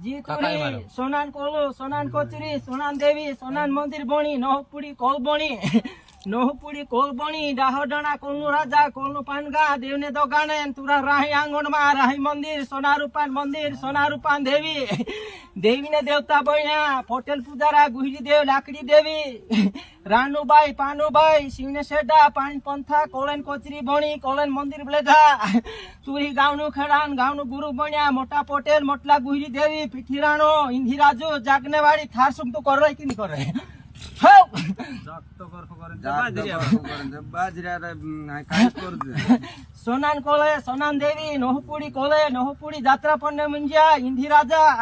જી તુરી સોનાન કોલો સોનાન કોચરી સોનાન દેવી સોનાન મંદિર બણી નોહપુડી call બણી નોહપુડી call બણી ડાહોડણા કોલનું રાજા કોલનું પાનગા દેવને તો ગાણે તુરા રાહી આંગણમાં રાહી મંદિર સોના રૂપાન દેવી દેવીને દેવતા બન્યા પોટેલ પૂજારા ગુહરી દેવ લાકડી દેવી રાનુબાઈ પાનુબાઈ શિવને શેડા પાણી પંથા કોલેન કોચરી બણી કોલેન મંદિર બ્લેધા તુરી ગાવનું ખેડાન ગાવનું ગુરુ બન્યા મોટા પોટેલ મોટલા ગુહરી દેવી પીઠીરાણો ઇન્દિરાજુ જાગનેવાડી થાર સુમ તો કરે કે નહીં કરે સોનાન કોલે સોનાન દેવી નોહપુડી કોલે નોહપુડી જાત્રા પણ મંજ્યા ઇન્દિરાજા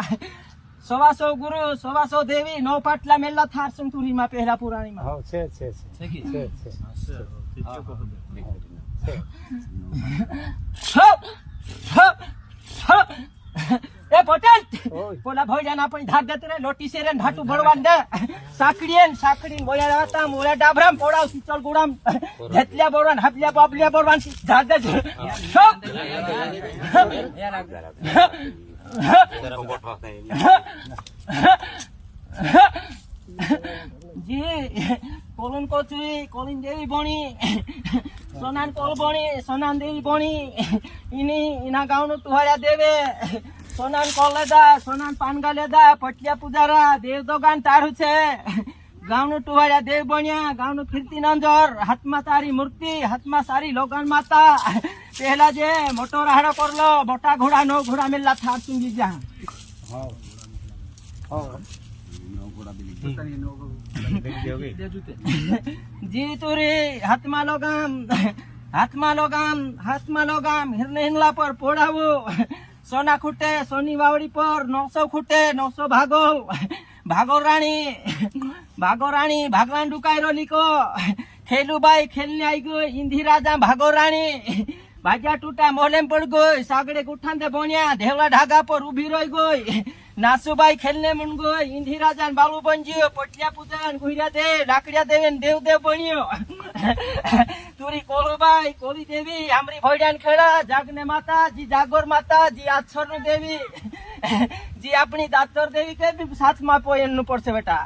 સવાસો ગુરુ સવાસો દેવી નવ પાટલા મેલા થાર સુમ તુરીમાં પહેલા પુરાણીમાં એ પટેલ પોલા ભોજાના પણ ધાર દેતે રે લોટી સેરે ઢાટુ ભરવાન દે સાકડીન બોલ્યા હતા મોળા ડાબરામ પોડાવ સિચલ ગુડામ ધેતલિયા બોરવાન હાપલિયા બાપલિયા બોરવાન ધાર દે જી કોલન કોચરી કોલિન દેવી બણી સોનાન કોલ બણી સોનાન દેવી બણી ઇના ગાવનું ટુહાળ્યા દેવે સોનાન કોલ લેદા સોનાન પાનગા લેદા પટલિયા પૂજારા દેવ દોગાન તારું છે ગાવનું ટુહાળ્યા દેવ બન્યા ગાવનું કીર્તિ નંજર હાથમાં તારી મૂર્તિ હાથમાં સારી લોગન માતા પહેલા જે મોટો રાહડો કરલો મોટા ઘોડા નો ઘોડા મેલા થાર સુંગી જા જી તુરી હાથમાં લોગામ હિરને હિંગલા પર પોડાવું સોના ખૂટે સોની વાવડી પર 900 ખૂટે 900 ભાગો રાણી ભાગવાન ડુકાયરો લીકો ખેલુબાઈ ખેલને આવી ગયો ઇન્દિરાજા ભાગો રાણી ભાગ્યા તૂટા મોલેમ પડ ગઈ સાગડે ગુઠાંતે ભણ્યા ધેવલા ઢાગા પર ઉભી રહી ગઈ નાસુબાઈ ખેલને મન ગઈ ઇન્દિરાજા બાલુ બનજ્યો પટલિયા પૂજાન ગુહર્યા દે લાકડિયા દેવે દેવ બન્યો તુરી કોલુબાઈ કોલી દેવી આમરી ભોડાન ખેડા જાગને માતા જી જાગોર માતા જી આછર નું દેવી જી આપણી દાતર દેવી કે સાથ માં પોયન નું પડશે બેટા